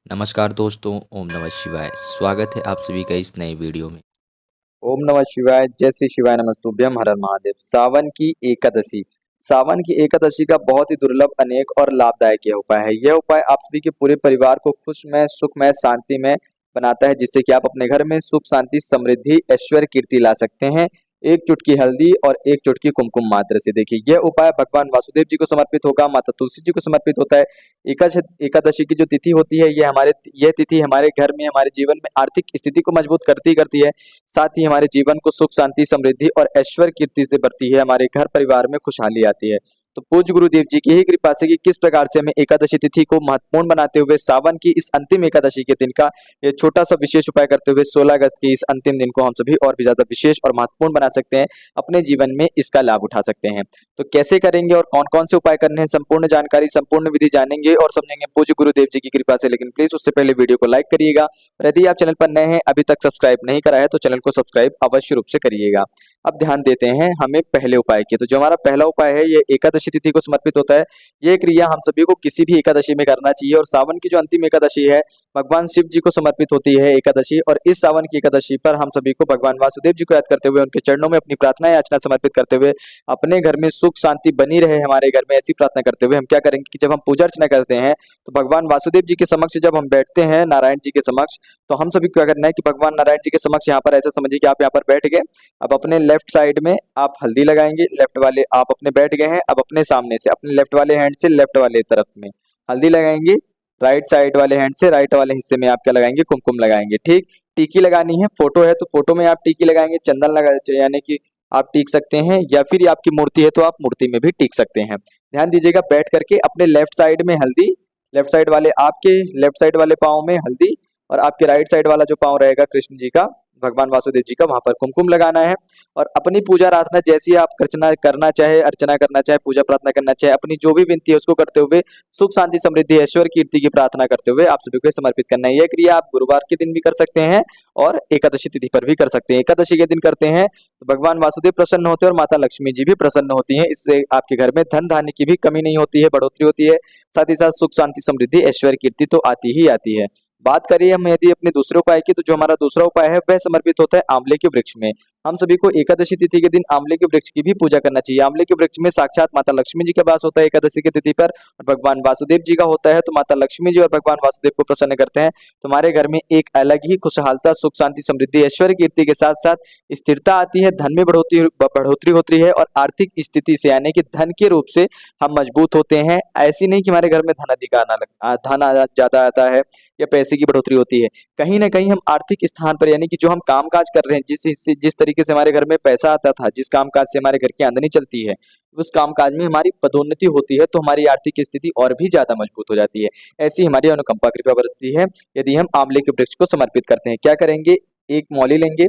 नमस्कार दोस्तों, ओम नमः शिवाय। स्वागत है आप सभी का इस नए वीडियो में। ओम नमः शिवाय, जय श्री शिवाय नमस्तुभ्यम, हर हर महादेव। सावन की एकादशी। सावन की एकादशी का बहुत ही दुर्लभ, अनेक और लाभदायक यह उपाय है। यह उपाय आप सभी के पूरे परिवार को खुशमय, सुखमय, शांतिमय बनाता है, जिससे कि आप अपने घर में सुख, शांति, समृद्धि, ऐश्वर्य, कीर्ति ला सकते हैं। एक चुटकी हल्दी और एक चुटकी कुमकुम मात्र से। देखिए, यह उपाय भगवान वासुदेव जी को समर्पित होगा, माता तुलसी जी को समर्पित होता है। एकादशी की जो तिथि होती है, यह तिथि हमारे घर में, हमारे जीवन में आर्थिक स्थिति को मजबूत करती ही करती है। साथ ही हमारे जीवन को सुख, शांति, समृद्धि और ऐश्वर्य, कीर्ति से भरती है। हमारे घर परिवार में खुशहाली आती है। तो पूज्य गुरुदेव जी की ही कृपा से कि किस प्रकार से हमें एकादशी तिथि को महत्वपूर्ण बनाते हुए सावन की इस अंतिम एकादशी के दिन का ये छोटा सा विशेष उपाय करते हुए 16 अगस्त के इस अंतिम दिन को हम सभी और भी ज्यादा विशेष और महत्वपूर्ण बना सकते हैं, अपने जीवन में इसका लाभ उठा सकते हैं। तो कैसे करेंगे और कौन कौन से उपाय करने हैं, संपूर्ण जानकारी, संपूर्ण विधि जानेंगे और समझेंगे पूज्य गुरुदेव जी की कृपा से। लेकिन प्लीज उससे पहले वीडियो को लाइक करिएगा और यदि आप चैनल पर नए हैं, अभी तक सब्सक्राइब नहीं करा है, तो चैनल को सब्सक्राइब अवश्य रूप से करिएगा। अब ध्यान देते हैं हमें पहले उपाय की। तो जो हमारा पहला उपाय है, ये एकादशी तिथि को समर्पित होता है। ये क्रिया हम सभी को किसी भी एकादशी में करना चाहिए और सावन की जो अंतिम एकादशी है, भगवान शिव जी को समर्पित होती है एकादशी। और इस सावन की एकादशी पर हम सभी को भगवान वासुदेव जी को याद करते हुए, उनके चरणों में अपनी प्रार्थना याचना समर्पित करते हुए, अपने घर में सुख शांति बनी रहे हमारे घर में, ऐसी प्रार्थना करते हुए हम क्या करेंगे कि जब हम पूजा अर्चना करते हैं, तो भगवान वासुदेव जी के समक्ष जब हम बैठते हैं, नारायण जी के समक्ष, तो हम सभी को क्या करना है कि भगवान नारायण जी के समक्ष यहाँ पर ऐसा समझिए कि आप यहाँ पर बैठ गए। अब अपने लेफ्ट साइड में आप हल्दी लगाएंगे, लेफ्ट वाले आप अपने बैठ गए हैं। अब अपने सामने से अपने लेफ्ट वाले हैंड से लेफ्ट वाले तरफ में हल्दी लगाएंगे, राइट साइड वाले हैंड से राइट वाले हिस्से में आप क्या लगाएंगे, कुमकुम लगाएंगे। ठीक, टीकी लगानी है। फोटो है तो फोटो में आप टीकी लगाएंगे, चंदन लगा, यानी कि आप टीक सकते हैं, या फिर ये आपकी मूर्ति है तो आप मूर्ति में भी टीक सकते हैं। ध्यान दीजिएगा, बैठ करके अपने लेफ्ट साइड में हल्दी, लेफ्ट साइड वाले आपके लेफ्ट साइड वाले पाँव में हल्दी, और आपके राइट साइड वाला जो पाँव रहेगा कृष्ण जी का, भगवान वासुदेव जी का, वहां पर कुमकुम लगाना है। और अपनी पूजा प्रार्थना जैसी आप अर्चना करना चाहे, अर्चना करना चाहे, पूजा प्रार्थना करना चाहे, अपनी जो भी विनती है उसको करते हुए सुख शांति समृद्धि ऐश्वर्य कीर्ति की प्रार्थना करते हुए आप सभी को समर्पित करना है। यह क्रिया आप गुरुवार के दिन भी कर सकते हैं और एकादशी तिथि पर भी कर सकते हैं। एकादशी के दिन करते हैं तो भगवान वासुदेव प्रसन्न होते हैं और माता लक्ष्मी जी भी प्रसन्न होती हैं। इससे आपके घर में धन धान्य की भी कमी नहीं होती है, बढ़ोतरी होती है। साथ ही साथ सुख शांति समृद्धि ऐश्वर्य कीर्ति तो आती ही आती है। बात करिए हम यदि अपने दूसरे उपाय की, तो जो हमारा दूसरा उपाय है वह समर्पित होता है आंवले के वृक्ष में। हम सभी को एकादशी तिथि के दिन आंवले के वृक्ष की भी पूजा करना चाहिए। आंवले के वृक्ष में साक्षात माता लक्ष्मी जी का वास होता है एकादशी की तिथि पर, और भगवान वासुदेव जी का होता है। तो माता लक्ष्मी जी और भगवान वासुदेव को प्रसन्न करते हैं। तुम्हारे घर में एक अलग ही खुशहालता, सुख शांति समृद्धि ऐश्वर्य कीर्ति के साथ साथ स्थिरता आती है, धन में बढ़ोतरी होती है और आर्थिक स्थिति से, यानी कि धन के रूप से हम मजबूत होते हैं। ऐसी नहीं कि हमारे घर में धन अधिक आना धन ज्यादा आता है या पैसे की बढ़ोतरी होती है। कहीं ना कहीं हम आर्थिक स्थान पर, यानी कि जो हम काम काज कर रहे हैं, जिस तरीके से हमारे घर में पैसा आता था, जिस काम काज से हमारे घर की आमदनी चलती है, उस काम काज में हमारी पदोन्नति होती है, तो हमारी आर्थिक स्थिति और भी ज्यादा मजबूत हो जाती है। ऐसी हमारी अनुकंपा कृपा बरतती है यदि हम आंवले के वृक्ष को समर्पित करते हैं। क्या करेंगे, एक मौली लेंगे,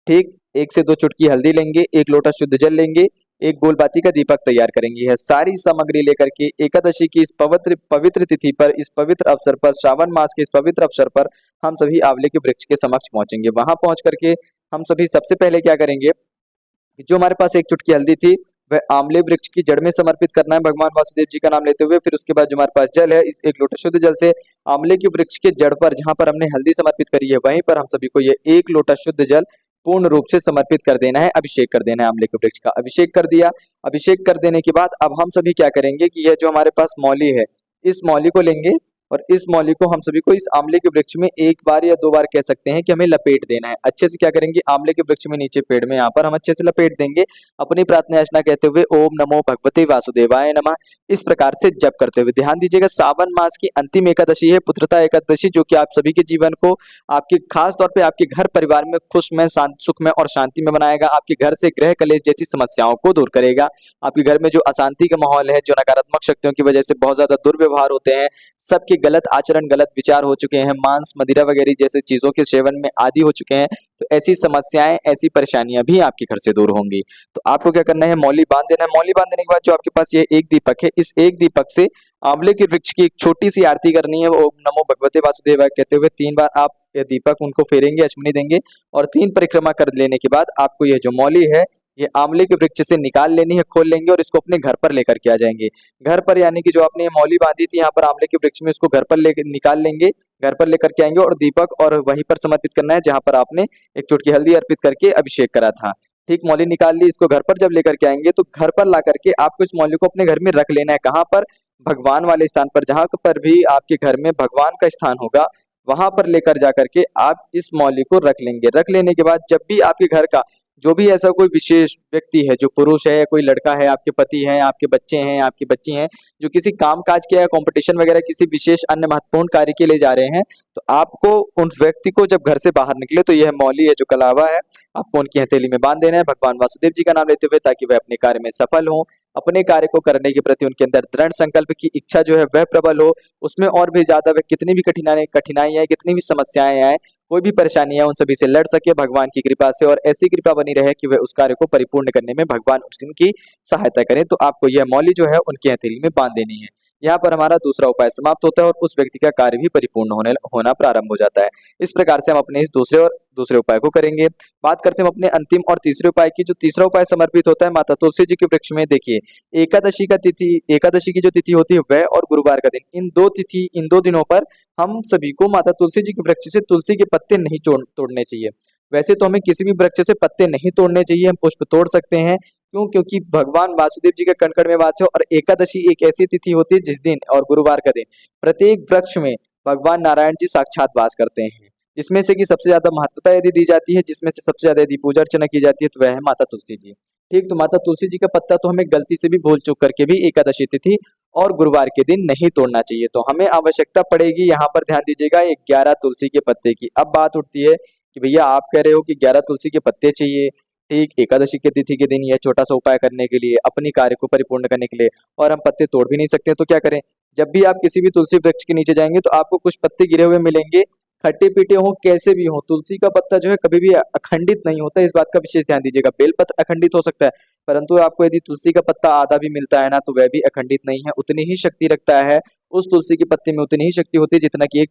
ठीक, 1 से 2 चुटकी हल्दी लेंगे, 1 लोटा शुद्ध जल लेंगे, एक गोलबाती का दीपक तैयार करेंगे। यह सारी सामग्री लेकर के एकादशी की इस पवित्र पवित्र तिथि पर, इस पवित्र अवसर पर, श्रावण मास के इस पवित्र अवसर पर हम सभी आंवले के वृक्ष के समक्ष पहुंचेंगे। वहां पहुंच करके हम सभी सबसे पहले क्या करेंगे कि जो हमारे पास 1 चुटकी हल्दी थी, वह आंवले वृक्ष की जड़ में समर्पित करना है भगवान वासुदेव जी का नाम लेते हुए। फिर उसके बाद जो हमारे पास जल है, इस 1 लोटा शुद्ध जल से आंवले के वृक्ष के जड़ पर, जहां पर हमने हल्दी समर्पित करी है, वहीं पर हम सभी को ये 1 लोटा शुद्ध जल पूर्ण रूप से समर्पित कर देना है, अभिषेक कर देना है। आंवले के वृक्ष का अभिषेक कर दिया। अभिषेक कर देने के बाद अब हम सभी क्या करेंगे कि यह जो हमारे पास मौली है, इस मौली को लेंगे और इस मौली को हम सभी को इस आंवले के वृक्ष में 1 बार या 2 बार कह सकते हैं कि हमें लपेट देना है। अच्छे से क्या करेंगे, आंवले के वृक्ष में नीचे पेड़ में यहाँ पर हम अच्छे से लपेट देंगे, अपनी प्रार्थना याचना कहते हुए ओम नमो भगवते वासुदेवाय नमः, इस प्रकार से जप करते हुए। ध्यान दीजिएगा, सावन मास की अंतिम एकादशी है, पुत्रता एकादशी, जो कि आप सभी के जीवन को, आपके खास तौर पे आपके घर परिवार में खुशमय, सुखमय और शांति में बनाएगा। आपके घर से ग्रह कलेश जैसी समस्याओं को दूर करेगा। आपके घर में जो अशांति का माहौल है, जो नकारात्मक शक्तियों की वजह से बहुत ज्यादा दुर्व्यवहार होते हैं, सबके गलत आचरण, गलत विचार हो चुके हैं, मांस मदिरा वगैरह जैसे चीजों के सेवन में आदी हो चुके हैं, तो ऐसी समस्याएं, ऐसी परेशानियां भी आपके घर से दूर होंगी। तो आपको क्या करना है, मौली बांध देना है। मौली बांध देने के बाद जो आपके पास ये एक दीपक है, इस एक दीपक से आंवले के वृक्ष की एक छोटी सी आरती करनी है। ओम नमो भगवते वासुदेवाय कहते हुए 3 बार आप ये दीपक उनको फेरेंगे, अचमनी देंगे, और 3 परिक्रमा कर लेने के बाद आपको यह जो मौली है, ये आंवले के वृक्ष से निकाल लेनी है, खोल लेंगे और इसको अपने घर पर लेकर के आ जाएंगे। घर पर, यानी कि जो आपने ये मौली बांधी थी यहाँ पर आंवले के वृक्ष में, उसको घर पर लेकर निकाल लेंगे। घर पर लेकर के आएंगे और दीपक और वहीं पर समर्पित करना है जहां पर आपने एक चुटकी हल्दी अर्पित करके अभिषेक करा था। ठीक, मौली निकाल ली, इसको घर पर जब लेकर के आएंगे तो घर पर ला करके आपको इस मौली को अपने घर में रख लेना है। कहाँ पर? भगवान वाले स्थान पर, जहां पर भी आपके घर में भगवान का स्थान होगा वहां पर लेकर जा करके आप इस मौली को रख लेंगे। रख लेने के बाद जब भी आपके घर का जो भी ऐसा कोई विशेष व्यक्ति है, जो पुरुष है या कोई लड़का है, आपके पति हैं, आपके बच्चे हैं, आपकी बच्ची हैं, जो किसी काम काज के या कंपटीशन वगैरह किसी विशेष अन्य महत्वपूर्ण कार्य के लिए जा रहे हैं, तो आपको उन व्यक्ति को जब घर से बाहर निकले तो यह मौली है जो कलावा है आपको उनकी हथेली में बांध देना है भगवान वासुदेव जी का नाम लेते हुए, ताकि वह अपने कार्य में सफल हो। अपने कार्य को करने के प्रति उनके अंदर दृढ़ संकल्प की इच्छा जो है वह प्रबल हो, उसमें और भी ज्यादा वह कितनी भी कठिनाई आए, कितनी भी समस्याएं आए, कोई भी परेशानी है, उन सभी से लड़ सके भगवान की कृपा से, और ऐसी कृपा बनी रहे कि वह उस कार्य को परिपूर्ण करने में भगवान उनकी सहायता करें। तो आपको यह मौली जो है उनकी हथेली में बांध देनी है। यहाँ पर हमारा दूसरा उपाय समाप्त होता है और उस व्यक्ति का कार्य भी परिपूर्ण होना प्रारंभ हो जाता है। इस प्रकार से हम अपने इस दूसरे उपाय को करेंगे। बात करते हैं हम अपने अंतिम और तीसरे उपाय की। जो तीसरा उपाय समर्पित होता है माता तुलसी जी के वृक्ष में। देखिए, एकादशी की जो तिथि होती है वह और गुरुवार का दिन, इन दो दिनों पर हम सभी को माता तुलसी जी के वृक्ष से तुलसी के पत्ते नहीं तोड़ने चाहिए। वैसे तो हमें किसी भी वृक्ष से पत्ते नहीं तोड़ने चाहिए, हम पुष्प तोड़ सकते हैं। क्यों? क्योंकि भगवान वासुदेव जी के कण में वास है, और एकादशी एक ऐसी तिथि होती है जिस दिन, और गुरुवार का दिन, प्रत्येक वृक्ष में भगवान नारायण जी साक्षात वास करते हैं। जिसमें से कि सबसे ज्यादा महत्वता यदि दी जाती है, जिसमें से सबसे ज्यादा यदि पूजा अर्चना की जाती है तो वह है माता तुलसी जी। ठीक, तो माता तुलसी जी का पत्ता तो हमें गलती से भी भूल चूक करके भी एकादशी तिथि और गुरुवार के दिन नहीं तोड़ना चाहिए। तो हमें आवश्यकता पड़ेगी, यहाँ पर ध्यान दीजिएगा, 11 तुलसी के पत्ते की। अब बात उठती है कि भैया आप कह रहे हो कि 11 तुलसी के पत्ते चाहिए, ठीक, एकादशी के तिथि के दिन यह छोटा सा उपाय करने के लिए, अपनी कार्य को परिपूर्ण करने के लिए, और हम पत्ते तोड़ भी नहीं सकते, तो क्या करें? जब भी आप किसी भी तुलसी वृक्ष के नीचे जाएंगे तो आपको कुछ पत्ते गिरे हुए मिलेंगे, खट्टे पीटे हो कैसे भी हो। तुलसी का पत्ता जो है कभी भी अखंडित नहीं होता, इस बात का विशेष ध्यान दीजिएगा। बेलपत्र अखंडित हो सकता है, परंतु आपको यदि तुलसी का पत्ता आधा भी मिलता है ना, तो वह भी अखंडित नहीं है। उतनी ही शक्ति रखता है, उस तुलसी के पत्ते में उतनी ही शक्ति होती है जितना कि एक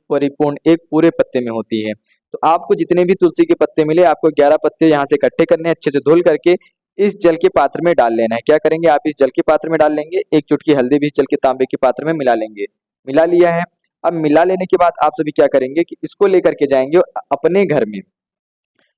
पूरे पत्ते में होती है। तो आपको जितने भी तुलसी के पत्ते मिले, आपको 11 पत्ते यहाँ से इकट्ठे करने हैं, अच्छे से धुल करके इस जल के पात्र में डाल लेना है। क्या करेंगे? आप इस जल के पात्र में डाल लेंगे, एक चुटकी हल्दी भी इस जल के तांबे के पात्र में मिला लेंगे। मिला लिया है। अब मिला लेने के बाद आप सभी क्या करेंगे कि इसको लेकर के जाएंगे अपने घर में।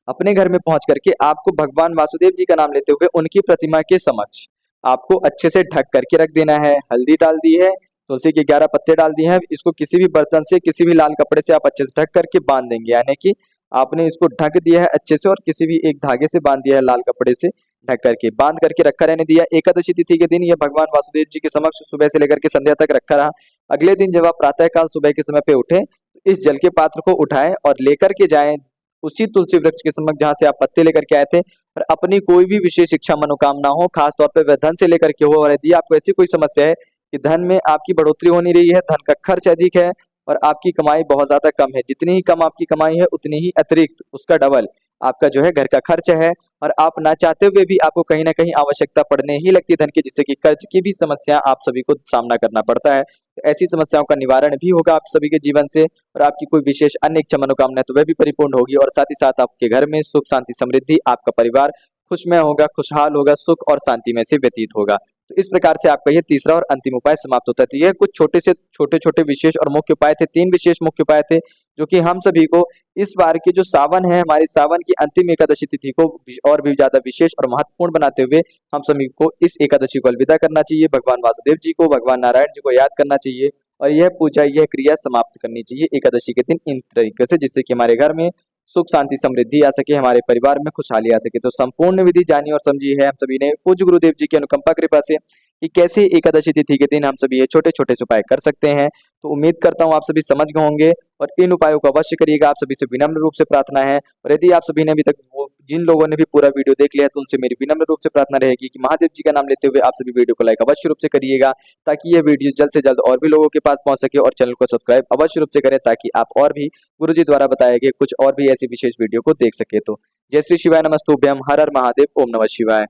अपने घर में पहुंच करके आपको भगवान वासुदेव जी का नाम लेते हुए उनकी प्रतिमा के समक्ष आपको अच्छे से ढक करके रख देना है। हल्दी डाल दी है, तुलसी के 11 पत्ते डाल दिए हैं, इसको किसी भी बर्तन से, किसी भी लाल कपड़े से आप अच्छे से ढक करके बांध देंगे। यानी कि आपने इसको ढक दिया है अच्छे से और किसी भी एक धागे से बांध दिया है, लाल कपड़े से ढक करके बांध करके रखा रहने दिया। एकादशी तिथि के दिन यह भगवान वासुदेव जी के समक्ष सुबह से लेकर के संध्या तक रखा रहा। अगले दिन जब आप प्रातः काल सुबह के समय पे उठे, तो इस जल के पात्र को उठाएं और लेकर के जाएं उसी तुलसी वृक्ष के समक्ष जहां से आप पत्ते लेकर के आए थे, और अपनी कोई भी विशेष इच्छा मनोकामना हो, खास तौर पे वह धन से लेकर के हो, और यदि आपको ऐसी कोई समस्या है कि धन में आपकी बढ़ोतरी हो नहीं रही है, धन का खर्च अधिक है और आपकी कमाई बहुत ज्यादा कम है, जितनी ही कम आपकी कमाई है उतनी ही अतिरिक्त उसका डबल आपका जो है घर का खर्च है, और आप ना चाहते हुए भी आपको कहीं ना कहीं आवश्यकता पड़ने ही लगती है धन की, जिससे कि कर्ज की भी समस्या आप सभी को सामना करना पड़ता है। तो ऐसी समस्याओं का निवारण भी होगा आप सभी के जीवन से, और आपकी कोई विशेष अन्य इच्छा मनोकामना है तो वह भी परिपूर्ण होगी, और साथ ही साथ आपके घर में सुख शांति समृद्धि, आपका परिवार खुशमय होगा, खुशहाल होगा, सुख और शांति में से व्यतीत होगा। तो इस प्रकार से आपका यह तीसरा और अंतिम उपाय समाप्त होता है। तो यह कुछ छोटे विशेष और मुख्य उपाय थे, 3 विशेष मुख्य उपाय थे, जो कि हम सभी को इस बार की जो सावन है, हमारी सावन की अंतिम एकादशी तिथि को और भी ज्यादा विशेष और महत्वपूर्ण बनाते हुए हम सभी को इस एकादशी को अलविदा करना चाहिए। भगवान वासुदेव जी को, भगवान नारायण जी को याद करना चाहिए, और यह पूजा, यह क्रिया समाप्त करनी चाहिए एकादशी के दिन इन तरीके से, जिससे कि हमारे घर में सुख शांति समृद्धि आ सके, हमारे परिवार में खुशहाली आ सके। तो संपूर्ण विधि जानी और समझी है हम सभी ने पूज्य गुरुदेव जी की अनुकंपा कृपा से कि कैसे एकादशी तिथि के दिन हम सभी ये छोटे छोटे उपाय कर सकते हैं। तो उम्मीद करता हूँ आप सभी समझ गए होंगे, और इन उपायों को अवश्य करिएगा। आप सभी से विनम्र रूप से प्रार्थना है, और यदि आप सभी ने अभी तक जिन लोगों ने भी पूरा वीडियो देख लिया है तो उनसे मेरी विनम्र रूप से प्रार्थना रहेगी कि महादेव जी का नाम लेते हुए आप सभी वीडियो को लाइक अवश्य रूप से करिएगा, ताकि यह वीडियो जल्द से जल्द और भी लोगों के पास पहुंच सके, और चैनल को सब्सक्राइब अवश्य रूप से करें ताकि आप और भी गुरुजी द्वारा बताए गए कुछ और भी ऐसी विशेष वीडियो को देख सके। तो जय श्री शिवाय, नमस्तुभ्यम, हर हर महादेव, ओम नमः शिवाय।